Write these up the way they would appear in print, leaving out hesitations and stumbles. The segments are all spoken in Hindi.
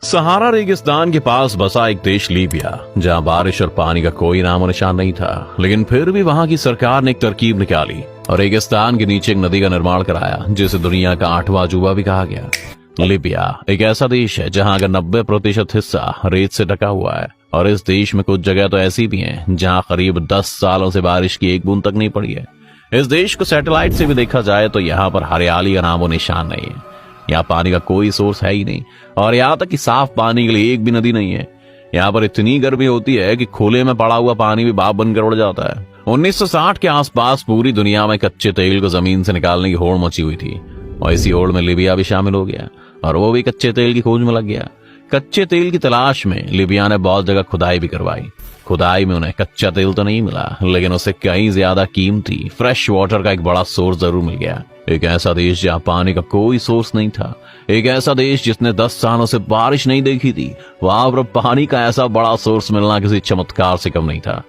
सहारा रेगिस्तान के पास बसा एक देश लीबिया, जहां बारिश और पानी का कोई नामो निशान नहीं था। लेकिन फिर भी वहां की सरकार ने एक तरकीब निकाली और रेगिस्तान के नीचे एक नदी का निर्माण कराया, जिसे दुनिया का 8वां अजूबा भी कहा गया। लीबिया एक ऐसा देश है जहां का 90% हिस्सा रेत से ढका हुआ है, और इस देश में कुछ जगह तो ऐसी भी हैं जहां करीब 10 सालों से बारिश की एक बूंद तक नहीं पड़ी है। इस देश को सैटेलाइट से भी देखा जाए तो यहाँ पर हरियाली का नामो निशान नहीं है। यहाँ पानी का कोई सोर्स है ही नहीं, और यहाँ तक कि साफ पानी के लिए एक भी नदी नहीं है। यहाँ पर इतनी गर्मी होती है कि खुले में पड़ा हुआ पानी भी भाप बनकर उड़ जाता है। 1960 के आसपास पूरी दुनिया में कच्चे तेल को जमीन से निकालने की होड़ मची हुई थी, और इसी होड़ में लीबिया भी शामिल हो गया, और वो भी कच्चे तेल की खोज में लग गया। कच्चे तेल की तलाश में लीबिया ने बहुत जगह खुदाई भी करवाई। खुदाई में उन्हें कच्चा तेल तो नहीं मिला, लेकिन उसे कहीं ज्यादा कीमती फ्रेश वाटर का एक बड़ा सोर्स जरूर मिल गया। एक ऐसा देश जहाँ पानी का कोई सोर्स नहीं था, एक ऐसा देश जिसने 10 सालों से बारिश नहीं देखी थी, वहां पर पानी का ऐसा बड़ा सोर्स मिलना किसी चमत्कार से कम नहीं था।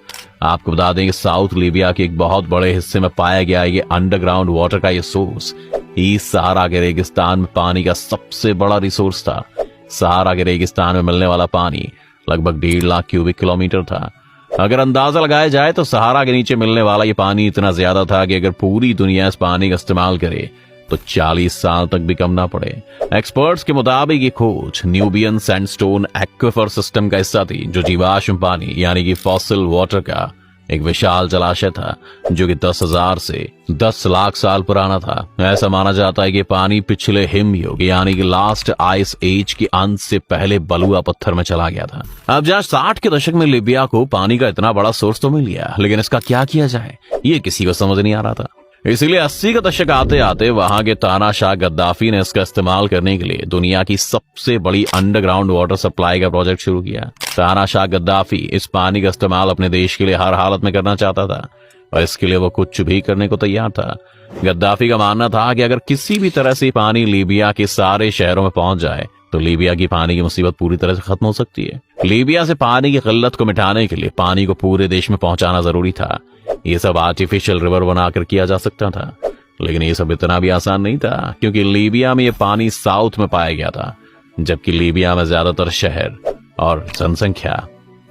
आपको बता दें कि साउथ लीबिया के एक बहुत बड़े हिस्से में पाया गया ये अंडरग्राउंड वाटर का ये सोर्स ईस्ट सहारा के रेगिस्तान में पानी का सबसे बड़ा रिसोर्स था। सहारा के रेगिस्तान में मिलने वाला पानी लगभग 1.5 लाख क्यूबिक किलोमीटर था। अगर अंदाजा लगाया जाए तो सहारा के नीचे मिलने वाला ये पानी इतना ज्यादा था कि अगर पूरी दुनिया इस पानी का इस्तेमाल करे तो 40 साल तक भी कम ना पड़े। एक्सपर्ट्स के मुताबिक ये खोज न्यूबियन सैंडस्टोन एक्विफर सिस्टम का हिस्सा थी, जो जीवाश्म पानी यानी कि फॉसिल वाटर का एक विशाल जलाशय था, जो कि 10,000 से 10 लाख साल पुराना था। ऐसा माना जाता है कि पानी पिछले हिमयुग यानी कि लास्ट आइस एज के अंत से पहले बलुआ पत्थर में चला गया था। अब जहाँ 60 के दशक में लीबिया को पानी का इतना बड़ा सोर्स तो मिल गया, लेकिन इसका क्या किया जाए ये किसी को समझ नहीं आ रहा था। इसीलिए 80 का दशक आते आते वहां के तानाशाह गद्दाफी ने इसका इस्तेमाल करने के लिए दुनिया की सबसे बड़ी अंडरग्राउंड वाटर सप्लाई का प्रोजेक्ट शुरू किया। तानाशाह गद्दाफी इस पानी का इस्तेमाल अपने देश के लिए हर हालत में करना चाहता था, और इसके लिए वो कुछ भी करने को तैयार था। गद्दाफी का मानना था कि अगर किसी भी तरह से पानी लीबिया के सारे शहरों में पहुंच जाए तो लीबिया की पानी की मुसीबत पूरी तरह से खत्म हो सकती है। लीबिया से पानी की किल्लत को मिटाने के लिए पानी को पूरे देश में पहुंचाना जरूरी था। ये सब आर्टिफिशियल रिवर बनाकर किया जा सकता था, लेकिन ये सब इतना भी आसान नहीं था, क्योंकि लीबिया में ये पानी साउथ में पाया गया था, जबकि लीबिया में ज्यादातर शहर और जनसंख्या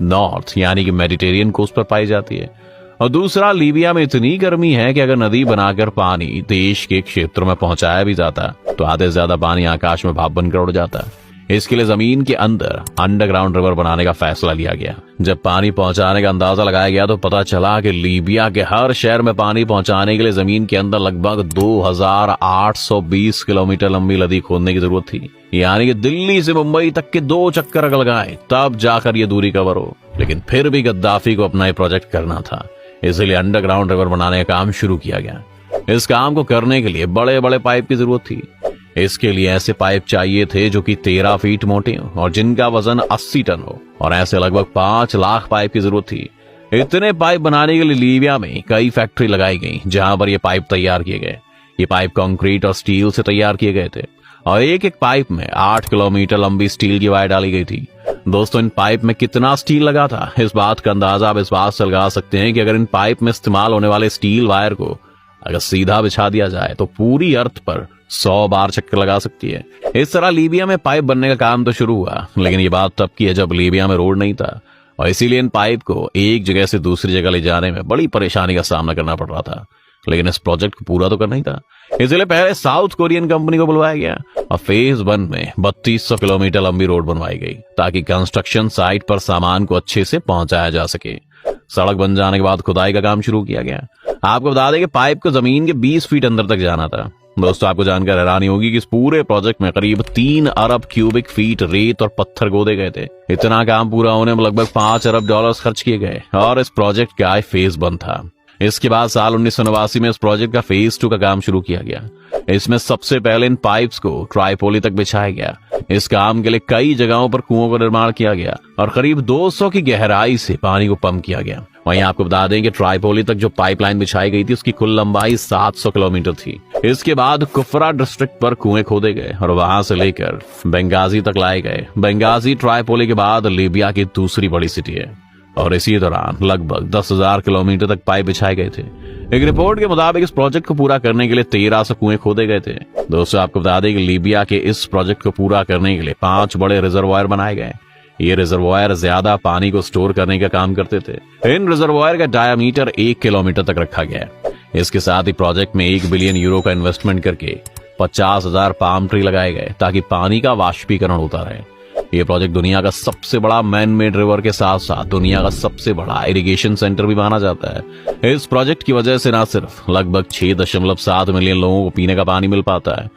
नॉर्थ यानी कि मेडिटेरियन कोस्ट पर पाई जाती है। और दूसरा, लीबिया में इतनी गर्मी है कि अगर नदी बनाकर पानी देश के क्षेत्रों में पहुंचाया भी जाता तो आधे से ज्यादा पानी आकाश में भाप बनकर उड़ जाता। इसके लिए जमीन के अंदर अंडरग्राउंड रिवर बनाने का फैसला लिया गया। जब पानी पहुंचाने का अंदाजा लगाया गया तो पता चला कि लीबिया के हर शहर में पानी पहुंचाने के लिए जमीन के अंदर लगभग 2820 किलोमीटर लंबी नदी खोदने की जरूरत थी, यानी कि दिल्ली से मुंबई तक के 2 चक्कर अगर लगाए तब जाकर ये दूरी कवर हो। लेकिन फिर भी गद्दाफी को अपना ये प्रोजेक्ट करना था, इसलिए अंडरग्राउंड रिवर बनाने का काम शुरू किया गया। इस काम को करने के लिए बड़े बड़े पाइप की जरूरत थी। इसके लिए ऐसे पाइप चाहिए थे जो कि 13 फीट मोटे हो और जिनका वजन 80 टन हो, और ऐसे लगभग 5 लाख पाइप की जरूरत थी। इतने पाइप बनाने के लिए लीबिया में कई फैक्ट्री लगाई गई, जहां पर ये पाइप तैयार किए गए। ये पाइप कंक्रीट और स्टील से तैयार किए गए थे, और एक एक पाइप में 8 किलोमीटर लंबी स्टील की वायर डाली गई थी। दोस्तों, इन पाइप में कितना स्टील लगा था, इस बात का अंदाजा आप इस बात से लगा सकते हैं कि अगर इन पाइप में इस्तेमाल होने वाले स्टील वायर को अगर सीधा बिछा दिया जाए तो पूरी अर्थ पर 100 बार चक्कर लगा सकती है। इस तरह लीबिया में पाइप बनने का काम तो शुरू हुआ, लेकिन ये बात तब की है जब लीबिया में रोड नहीं था, और इसीलिए इन पाइप को एक जगह से दूसरी जगह ले जाने में बड़ी परेशानी का सामना करना पड़ रहा था। लेकिन इस प्रोजेक्ट को पूरा तो करना ही था, इसलिए पहले साउथ कोरियन कंपनी को बुलवाया गया और फेज 1 में 3200 किलोमीटर लंबी रोड बनवाई गई, ताकि कंस्ट्रक्शन साइट पर सामान को अच्छे से पहुंचाया जा सके। सड़क बन जाने के बाद खुदाई का काम शुरू किया गया। आपको बता दें कि पाइप को जमीन के 20 फीट अंदर तक जाना था। दोस्तों, आपको जानकर हैरानी होगी कि इस पूरे प्रोजेक्ट में करीब 3 अरब क्यूबिक फीट रेत और पत्थर खोदे गए थे। इतना काम पूरा होने में लगभग $5 अरब खर्च किए गए, और इस प्रोजेक्ट का फेज 1 था। इसके बाद साल 1989 में इस प्रोजेक्ट का फेज 2 का काम शुरू किया गया। इसमें सबसे पहले इन पाइप्स को ट्राइपोली तक बिछाया गया। इस काम के लिए कई जगहों पर कुओं का निर्माण किया गया और करीब 200 की गहराई से पानी को पंप किया गया। वहीं आपको बता दें कि ट्राइपोली तक जो पाइपलाइन बिछाई गई थी उसकी कुल लंबाई 700 किलोमीटर थी। इसके बाद कुफरा डिस्ट्रिक्ट पर कुएं खोदे गए और वहां से लेकर बेंगाजी तक लाए गए। बेंगाजी ट्राइपोली के बाद लीबिया की दूसरी बड़ी सिटी है। और इसी दौरान लगभग 10,000 किलोमीटर तक पाइप बिछाए गए थे। एक रिपोर्ट के मुताबिक इस प्रोजेक्ट को पूरा करने के लिए 1300 कुएं खोदे गए थे। दोस्तों, आपको बता दें कि लीबिया के इस प्रोजेक्ट को पूरा करने के लिए 5 बड़े रिजर्वायर बनाए गए। ये रिजर्वायर ज्यादा पानी को स्टोर करने का काम करते थे। इन रिजर्वायर का डायामीटर 1 किलोमीटर तक रखा गया। इसके साथ ही प्रोजेक्ट में 1 बिलियन यूरो का इन्वेस्टमेंट करके 50,000 पाम ट्री लगाए गए ताकि पानी का वाष्पीकरण होता रहे। ये प्रोजेक्ट दुनिया का सबसे बड़ा मैन मेड रिवर के साथ साथ दुनिया का सबसे बड़ा इरिगेशन सेंटर भी माना जाता है। इस प्रोजेक्ट की वजह से न सिर्फ लगभग 6.7 मिलियन लोगों को पीने का पानी मिल पाता है,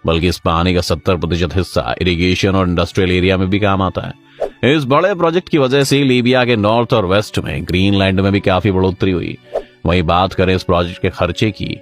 बल्कि इस पानी का 70% हिस्सा इरिगेशन और इंडस्ट्रियल एरिया में भी काम आता है। इस बड़े प्रोजेक्ट की वजह से लीबिया के नॉर्थ और वेस्ट में ग्रीनलैंड में भी काफी बढ़ोतरी हुई। वहीं बात करें इस प्रोजेक्ट के खर्चे की,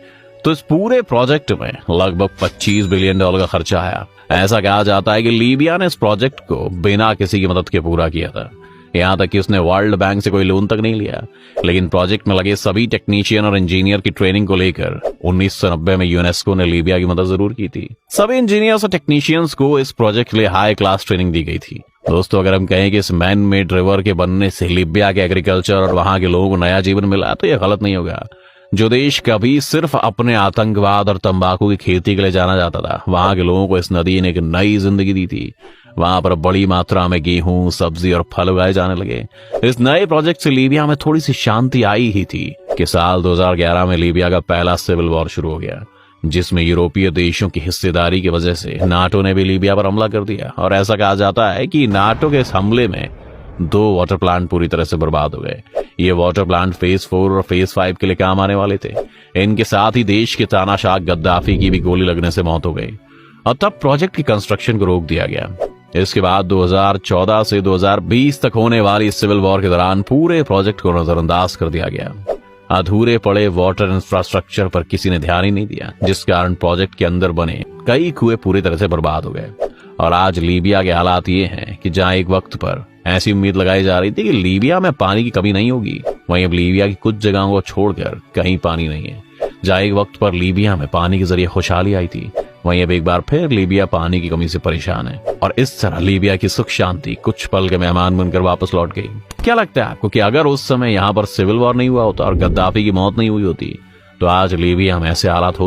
तो इस पूरे प्रोजेक्ट में लगभग $25 बिलियन का खर्चा आया। ऐसा कहा जाता है कि लीबिया ने इस प्रोजेक्ट को बिना किसी की मदद के पूरा किया था। यहाँ तक कि उसने वर्ल्ड बैंक से कोई लोन तक नहीं लिया। लेकिन प्रोजेक्ट में लगे सभी टेक्नीशियन और इंजीनियर की ट्रेनिंग को लेकर 1990 में यूनेस्को ने लीबिया की मदद जरूर की थी। सभी इंजीनियर्स और टेक्नीशियंस को इस प्रोजेक्ट के लिए हाई क्लास ट्रेनिंग दी गई थी। दोस्तों, अगर हम कहें कि इस मैन मेड रिवर के बनने से लीबिया के एग्रीकल्चर और वहां के लोगों को नया जीवन मिला, तो यह गलत नहीं होगा। जो देश कभी सिर्फ अपने आतंकवाद और तंबाकू की खेती के लिए जाना जाता था, वहां के लोगों को इस नदी ने एक नई जिंदगी दी थी। वहां पर बड़ी मात्रा में गेहूं, सब्जी और फल उगाए जाने लगे। इस नए प्रोजेक्ट से लीबिया में थोड़ी सी शांति आई ही थी कि साल 2011 में लीबिया का पहला सिविल वॉर शुरू हो गया, जिसमें यूरोपीय देशों की हिस्सेदारी की वजह से नाटो ने भी लीबिया पर हमला कर दिया। और ऐसा कहा जाता है कि नाटो के इस हमले में 2 वाटर प्लांट पूरी तरह से बर्बाद हो गए। ये वाटर प्लांट फेज 4 और फेज 5 के लिए काम आने वाले थे। इनके साथ ही देश के तानाशाह गद्दाफी की भी गोली लगने से मौत हो गई और तब प्रोजेक्ट की कंस्ट्रक्शन को रोक दिया गया। इसके बाद 2014 से 2020 तक होने वाली सिविल वॉर के दौरान पूरे प्रोजेक्ट को नजरअंदाज कर दिया गया। अधूरे पड़े वाटर इंफ्रास्ट्रक्चर पर किसी ने ध्यान ही नहीं दिया, जिस कारण प्रोजेक्ट के अंदर बने कई कुएं पूरी तरह से बर्बाद हो गए। और आज लीबिया के हालात ये हैं कि जहां एक वक्त पर ऐसी उम्मीद लगाई जा रही थी कि लीबिया में पानी की कमी नहीं होगी, वहीं अब लीबिया की कुछ जगहों को छोड़कर कहीं पानी नहीं है। जहां एक वक्त पर लीबिया में पानी के जरिए खुशहाली आई थी, वहीं अब एक बार फिर लीबिया पानी की कमी से परेशान है। और इस तरह लीबिया की सुख शांति कुछ पल के मेहमान बनकर वापस लौट गई। क्या लगता है आपको कि अगर उस समय यहाँ पर सिविल वॉर नहीं हुआ होता और गद्दाफी की मौत नहीं हुई होती, तो आज लीबिया में ऐसे हालात